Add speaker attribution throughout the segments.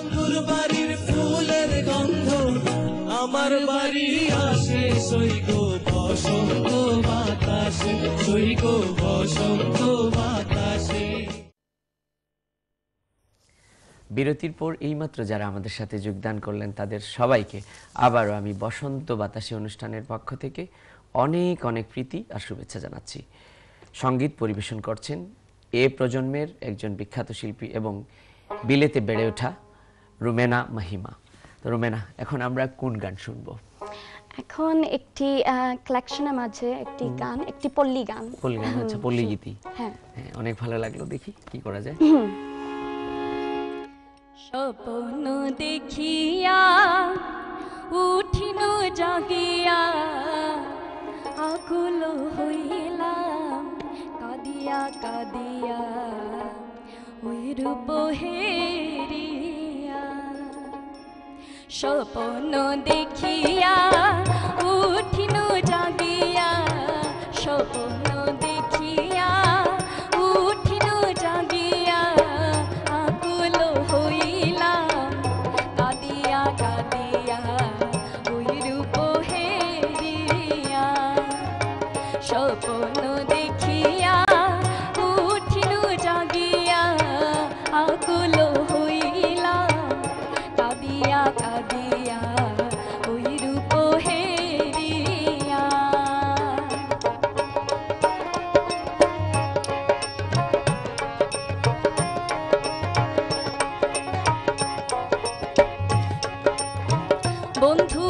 Speaker 1: বন্ধুর বাড়ির ফুলের গন্ধ আমার বাড়ি আসে, সৈগ বসন্ত বাতাসে, সৈগ বসন্ত বাতাসে।
Speaker 2: বিরতির পর এইমাত্র যারা আমাদের সাথে যোগদান করলেন তাদের সবাইকে আবারও আমি বসন্ত বাতাসে অনুষ্ঠানের পক্ষ থেকে অনেক অনেক প্রীতি আর শুভেচ্ছা জানাচ্ছি। সঙ্গীত পরিবেশন করছেন এ প্রজন্মের একজন বিখ্যাত শিল্পী এবং বিলেতে বেড়ে ওঠা রুমেনা মাহিমা। তো রুমেনা, এখন আমরা কোন গান শুনবো?
Speaker 3: এখন একটি কালেকশনের মাঝে একটি গান, একটি পল্লী গান।
Speaker 2: পল্লী গান, আচ্ছা, পল্লী গীতি।
Speaker 3: হ্যাঁ,
Speaker 2: অনেক ভালো লাগলো, দেখি কি করা যায়।
Speaker 3: স্বপ্ন দেখিয়া উঠিন জাগিয়া আকুল হইলাম, কাঁদিয়া কাঁদিয়া ওই রূপ হেরিয়া। স্বপ্ন দেখিয়া উঠিন জাগিয়া, স্বপ্ন দেখিয়া উঠিন জাগিয়া আকুল হইলাম, কাঁদিয়া কাঁদিয়া ওই রূপ হেরিয়া। স্বপ্ন দেখিয়া উঠিন জাগিয়া আকুল হইলাম, কাঁদিয়া কাঁদিয়া ওই রূপ হেরিয়া। বন্ধু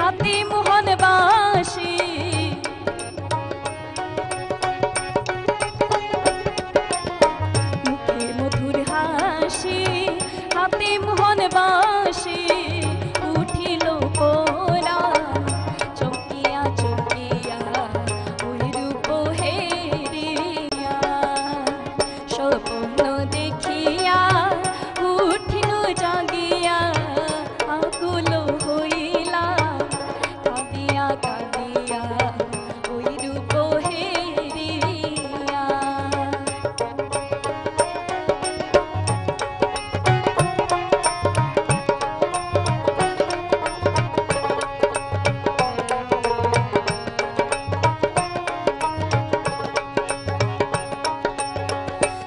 Speaker 3: হাতে মোহন বাসি, মুখে মধুর হাসি, হাতে মোহন বাসি, উঠিল পোরা চমকিয়া চমকিয়া ওই রূপ হেরিয়া। স্বপ্ন দেখিয়া উঠিল জাগিয়া আকুল হইলা, কাঁদিয়া কাঁদিয়া ওই রূপ হেরিয়া।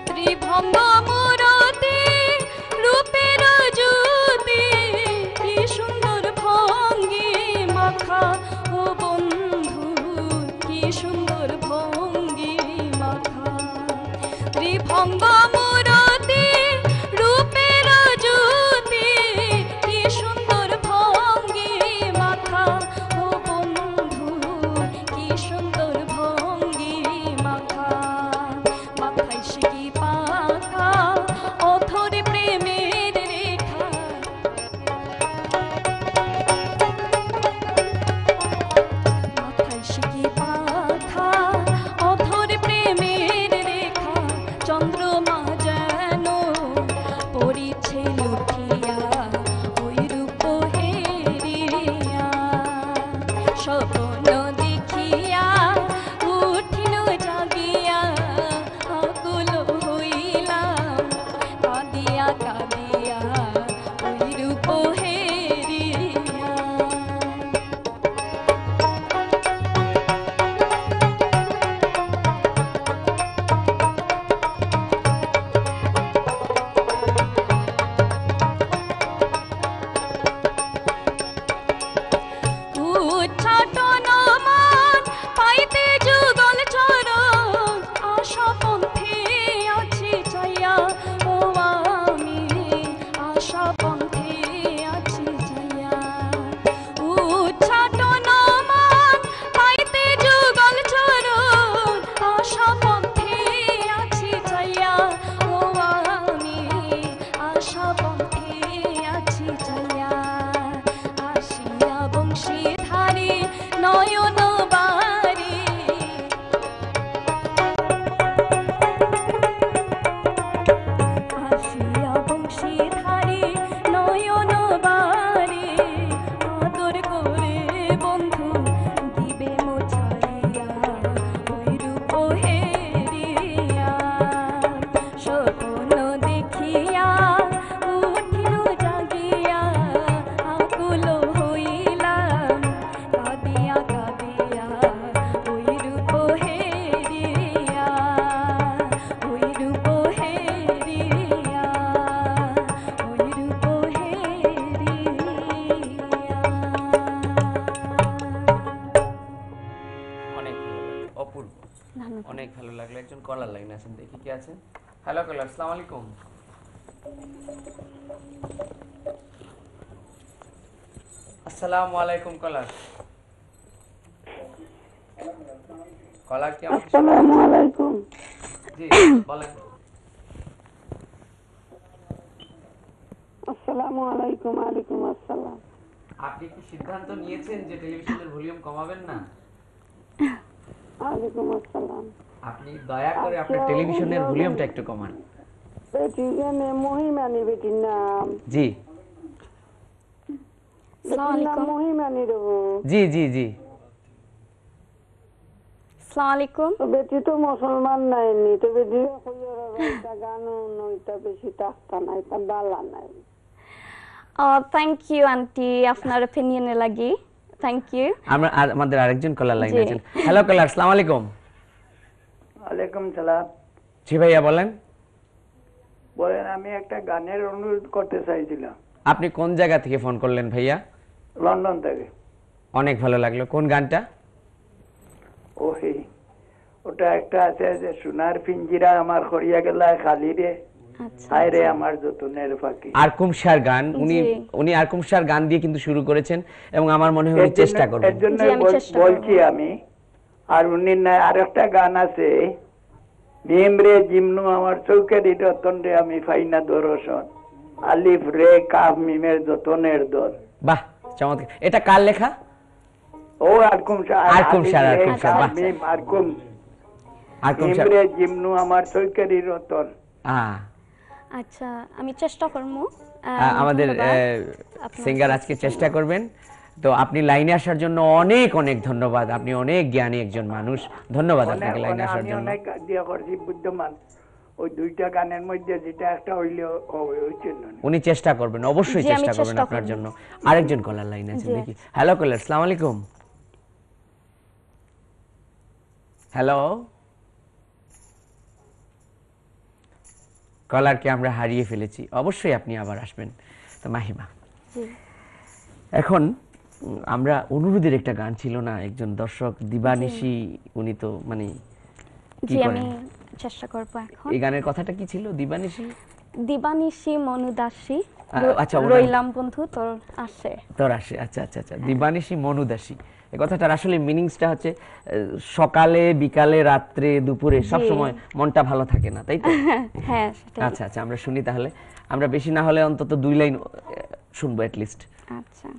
Speaker 3: ত্রিভঙ্গ মূরতি রূপের জ্যোতি, কি সুন্দর ভঙ্গি মাখা ও বন্ধু, কি সুন্দর ভঙ্গি মাখা। ত্রিভঙ্গ মূরতি রূপের জ্যোতি, কি সুন্দর ভঙ্গি মাখা ও বন্ধু, কি সুন্দর ভঙ্গি মাখা। মাথায় সিকি পাখা অথরে প্রেমের রেখা, মাথায় সিকি পাখা অথরে প্রেমের রেখা। চন্দ্রমা যেন পড়িছে লুঠিয়া ওই রূপ হেরিয়া। স্বপ্ন দেখিয়া উঠিল জাগিয়া আকুল হইলাম, কাঁদিয়া কাঁদিয়া ওই রূপ হেরিয়া। উচ্চাটন মান পাইতে যুগল চরণ, আশা পন্থে আছি চাইয়া ও আমি
Speaker 2: লাইনে আছেন, দেখি কে আছেন। হ্যালো কলার, আসসালামু আলাইকুম। আসসালামু আলাইকুম কলার। কলার কি আমাকে?
Speaker 4: আসসালামু আলাইকুম।
Speaker 2: জি বলেন।
Speaker 4: আসসালামু আলাইকুম। আলাইকুম আসসালাম।
Speaker 2: আপনি কি সিদ্ধান্ত নিয়েছেন যে টেলিভিশনের ভলিউম কমাবেন না?
Speaker 4: ওয়ালাইকুম আসসালাম।
Speaker 2: আপনি দয়া করে আপনার টেলিভিশনের ভলিউমটা একটু কমান।
Speaker 4: বেটি জানে মহিমানি বেটির নাম।
Speaker 2: জি
Speaker 3: আসসালামু
Speaker 4: বেটির নাম
Speaker 3: আলাইকুম।
Speaker 4: মহিমানি দেবো।
Speaker 2: জি জি জি।
Speaker 3: আসসালামু আলাইকুম।
Speaker 4: তো বেটি তো মুসলমান নাইনি, তো বেটি এটা গান নইটা বেশি টাকা নাই, তা বালা নাই।
Speaker 3: থ্যাংক ইউ আন্টি আপনার অপিনিয়নে লাগি, থ্যাংক ইউ।
Speaker 2: আমরা আমাদের আরেকজন কলার লাইনে
Speaker 3: জি।
Speaker 2: আছেন। হ্যালো কলার, আসসালামু আলাইকুম।
Speaker 4: ওয়ালাইকুম সালাম।
Speaker 2: জি ভাইয়া বলেন।
Speaker 4: বলেন, আমি একটা গানের অনুরোধ করতে চাইছিলাম।
Speaker 2: আপনি কোন জায়গা থেকে ফোন করলেন ভাইয়া?
Speaker 4: লন্ডন থেকে।
Speaker 2: অনেক ভালো লাগলো। কোন গানটা?
Speaker 4: ওই ওটা একটা আছে যে সোনার পিঞ্জিরা আমার খড়িয়া গেলা খালি রে,
Speaker 3: আচ্ছা
Speaker 4: হায় রে আমার যতনের ফাঁকি।
Speaker 2: আরকুম শাহর গান।
Speaker 3: জি।
Speaker 2: উনি আরকুম শাহর গান দিয়ে কিন্তু শুরু করেছেন এবং আমার মনে হয় উনি চেষ্টা করবেন।
Speaker 4: এর জন্য
Speaker 3: জি, আমি চেষ্টা
Speaker 4: বলছি
Speaker 3: করব।
Speaker 4: আমি। আর উনি আর একটা গান আছে, মিম রে জিমনু আমার চৌকের রতন রে আমি ফাইনা দর্শন, আলিফ রে কাফ মিমের যতনের দল।
Speaker 2: বাহ চমৎকার। এটা কার লেখা?
Speaker 4: ও আরকুম
Speaker 2: আরকুম শাহ, আরকুম শাহ, বাহ।
Speaker 4: মিম আরকুম
Speaker 2: আরকুম
Speaker 4: মিম
Speaker 2: শাহ।
Speaker 4: রে জিমনু আমার চৌকের রতন।
Speaker 3: আচ্ছা আমি চেষ্টা করবো।
Speaker 2: আমাদের
Speaker 3: ধন্যবাদ।
Speaker 2: সিঙ্গার আজকে চেষ্টা করবেন। তো আপনি লাইনে আসার জন্য অনেক অনেক ধন্যবাদ। আপনি অনেক জ্ঞানী একজন মানুষ। ধন্যবাদ আপনাকে লাইনে আসার
Speaker 4: আমি
Speaker 2: জন্য।
Speaker 4: অনেক দিয়া করছি বুদ্ধমান, ওই দুইটা গানের মধ্যে যেটা একটা হইলেও হইছে না।
Speaker 2: উনি চেষ্টা করবেন, অবশ্যই
Speaker 3: জি, আমি
Speaker 2: চেষ্টা করবেন
Speaker 3: চেষ্টা
Speaker 2: আপনার
Speaker 3: করব।
Speaker 2: জন্য। আরেকজন কলার লাইনে আছেন,
Speaker 3: জি।
Speaker 2: দেখি। হ্যালো কলার, আসসালামু আলাইকুম। হ্যালো কলারকে আমরা হারিয়ে ফেলেছি। অবশ্যই আপনি আবার আসবেন। তো মাহিমা,
Speaker 3: জি।
Speaker 2: এখন আমরা অনুরোধের একটা গান ছিল না, একজন দর্শক দিবানিশি, উনি তো মানে কি
Speaker 3: জি
Speaker 2: করেন?
Speaker 3: আমি চেষ্টা করবো এখন।
Speaker 2: এই গানের কথাটা কি ছিল? দিবানিশি
Speaker 3: দিবানিশি মনুদাসী
Speaker 2: আচ্ছা, ওটা-
Speaker 3: রইলাম বন্ধু তোর আসে।
Speaker 2: তোর আসে। আচ্ছা আচ্ছা আচ্ছা, দিবানিশি মনুদাসী। এই কথাটার আসলে মিনিংসটা হচ্ছে সকালে বিকালে রাত্রে দুপুরে সব
Speaker 3: জি।
Speaker 2: সময় মনটা ভালো থাকে না, তাই তো?
Speaker 3: হ্যাঁ সেটাই।
Speaker 2: আচ্ছা আচ্ছা, আমরা শুনি তাহলে। আমরা বেশি না হলে অন্তত 2 লাইন শুনবো এট লিস্ট।
Speaker 3: আচ্ছা।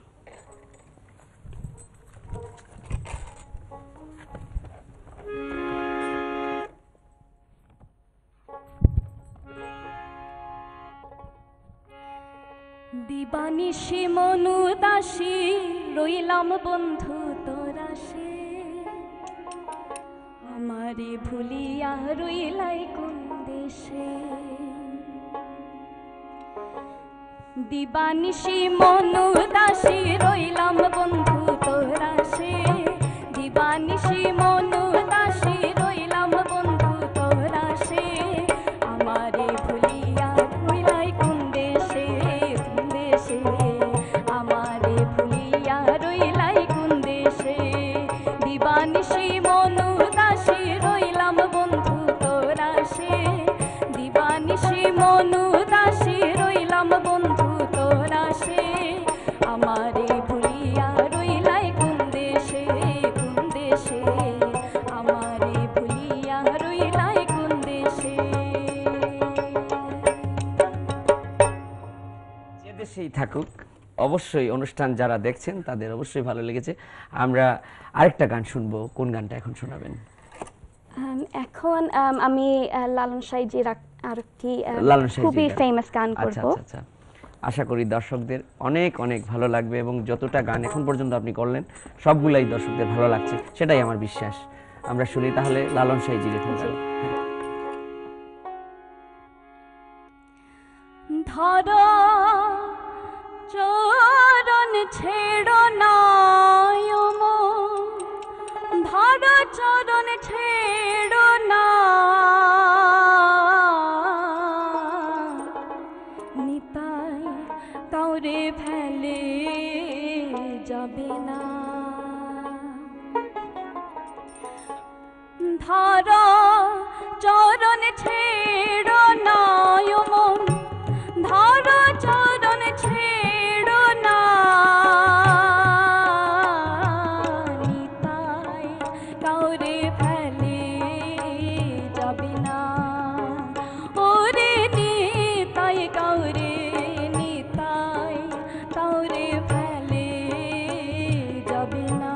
Speaker 3: দিবানিশি মনুদাসী রইলাম বন্ধু তোর আসে, আমারে ভুলিয়া রইলাই কোন দেশে। দিবানিশি মনুদাসী রইলাম বন্ধু তোর আসে, দিবানিশি মনুদাসী রইলাম বন্ধু তোর আসে, আমারে ভুলিয়া রইলাই কোন দেশে, কোন দেশে, আমারে ভুলিয়া রইলাই কোন দেশে। দিবানিশি মনুদাসী রইলাম বন্ধু তোর আসে, দিবানিশি মনুদাসী রইলাম বন্ধু তোর আসে, আমারে ভুলিয়া রইলাই কোন দেশে, কোন দেশে, আমারে ভুলিয়া রইলাই কোন দেশে।
Speaker 2: যে দেশেই থাকুক, অবশ্যই অনুষ্ঠান যারা দেখছেন তাদের অবশ্যই ভালো লেগেছে। আমরা আরেকটা গান শুনবো। কোন গানটা এখন শোনাবেন?
Speaker 3: এখন আমি লালন সাইজির আরেকটি
Speaker 2: লালন সাইজির
Speaker 3: খুবই
Speaker 2: গান।
Speaker 3: ফেমাস গান
Speaker 2: আচ্ছা
Speaker 3: করব।
Speaker 2: আচ্ছা আচ্ছা, আশা করি দর্শকদের অনেক অনেক ভালো লাগবে এবং যতটা গান এখন পর্যন্ত আপনি করলেন সবগুলাই দর্শকদের ভালো লাগছে, সেটাই আমার বিশ্বাস। আমরা শুনি তাহলে লালন সাইজির এখন গান।
Speaker 3: ধরো চরণ ছেড়ো না ধরো চরণ ছেড়ো না, নিতাই কাউরে ফেলে যাবে না। ধরো চরণ ছেড়ো না ও মন, ধরো চরণ ছেড়ো না। নিতাই কাউরে ফেলে যাবে না, ওরে নিতাই কাউরে, নিতাই কাউরে ফেলে যাবে না।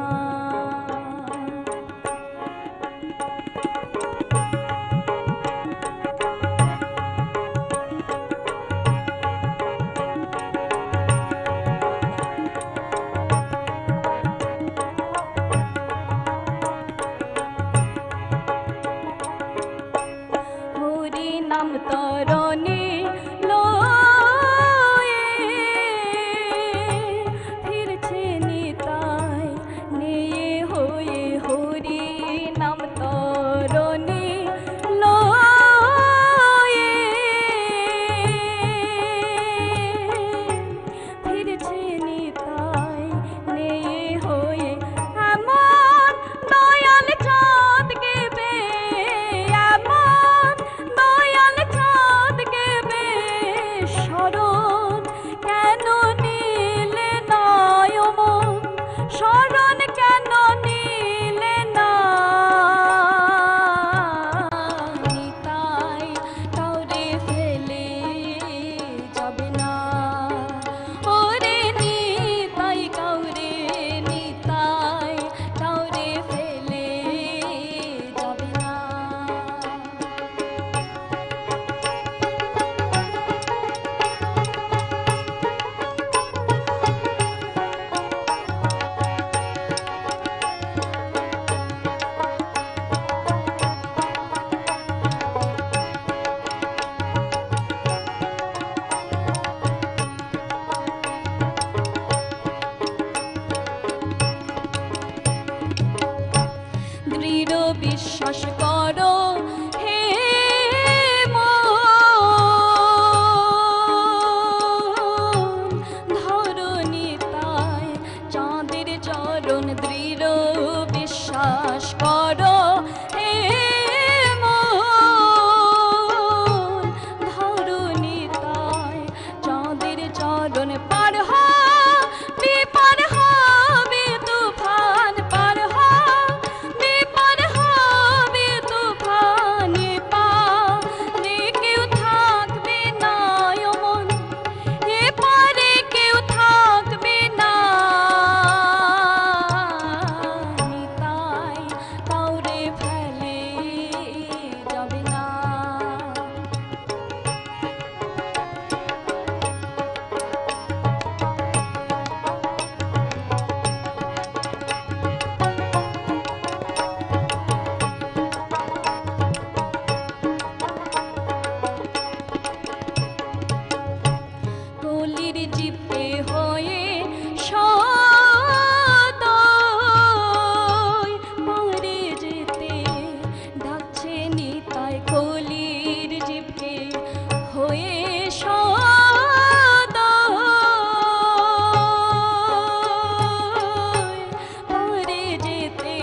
Speaker 3: হরি নাম তরণে লয়ে ফিরছে নিতাই নিয়ে হয়ে, হরি নাম তরণে লয়ে ফিরছে নিতাই নিয়ে হয়ে। এমন দয়াল চাঁদকে বে, এমন দয়াল চাঁদকে বে, শরণ কেন নিলে না ও মন, শরণ কেন নিলে না। নিতাই কাউরে ফেলে যাবে না, ওরে নিতাই কাউরে, নিতাই কাউরে ফেলে যাবে না। দৃঢ় বিশ্বাস করো হে মন, ধরো নিতাই চাঁদের চরণ। দৃঢ় বিশ্বাস করো হে মন, ধরো নিতাই চাঁদের চরণ। পার হবে, পার হবে তুফান, পার হবে, পার হবে তুফান। এপারে কেউ থাকবে না ও মন, এপারে কেউ থাকবে না। নিতাই কাউরে ফেলে যাবে না। কলির জিপে হয়ে সদয় পারে যেতে ডাকছে নিতাই। কলির জিপে হয়ে সদয় পারে যেতে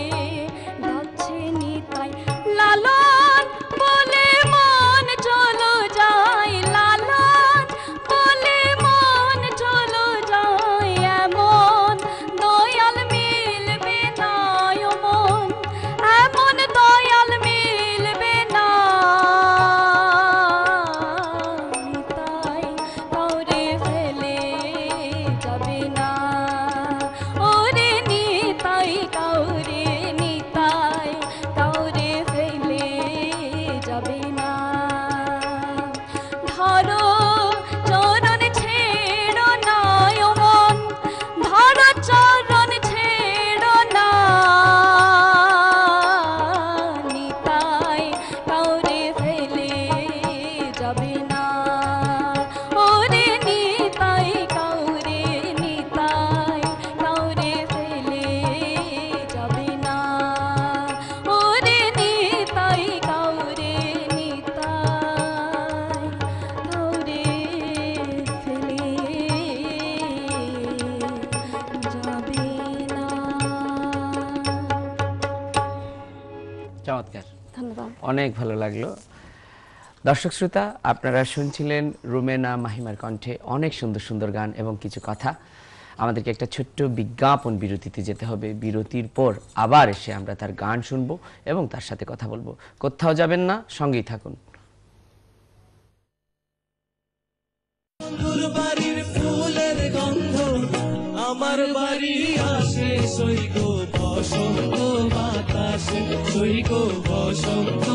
Speaker 3: ডাকছে নিতাই। লালন বলে মন চলো যায়, লালন বলে মন চলো যায়। এমন দয়াল মিলবে না ও মন, এমন দয়াল মিলবে না। নিতাই কাউরে ফেলে যাবে না, ওরে নিতাই কাউরে, নিতাই কাউরে ফেলে যাবে না। ধরো চরণ ছেড়ো না ও মন, ধরো চরণ ছেড়ো না। নিতাই কাউরে ফেলে যাবে না, ওরে নিতাই কাউরে, নিতাই কাউরে ফেলে যাবে না, ওরে নিতাই কাউরে, নিতাই কাউরে ফেলে যাবে না।
Speaker 2: চমৎকার,
Speaker 3: ধন্যবাদ।
Speaker 2: অনেক ভালো লাগলো। দর্শক শ্রোতা, আপনারা শুনছিলেন রুমেনা মাহিমার কণ্ঠে অনেক সুন্দর সুন্দর গান এবং কিছু কথা। আমাদেরকে একটা ছোট্ট বিজ্ঞাপন বিরতিতে যেতে হবে। বিরতির পর আবার এসে আমরা তার গান শুনবো এবং তার সাথে কথা বলবো। কোথাও যাবেন না, সঙ্গেই থাকুন।
Speaker 1: বন্ধুর বাড়ির ফুলের গন্ধ আমার বাড়ি আসে, সই গো বসন্ত বাতাসে, সই গো বসন্ত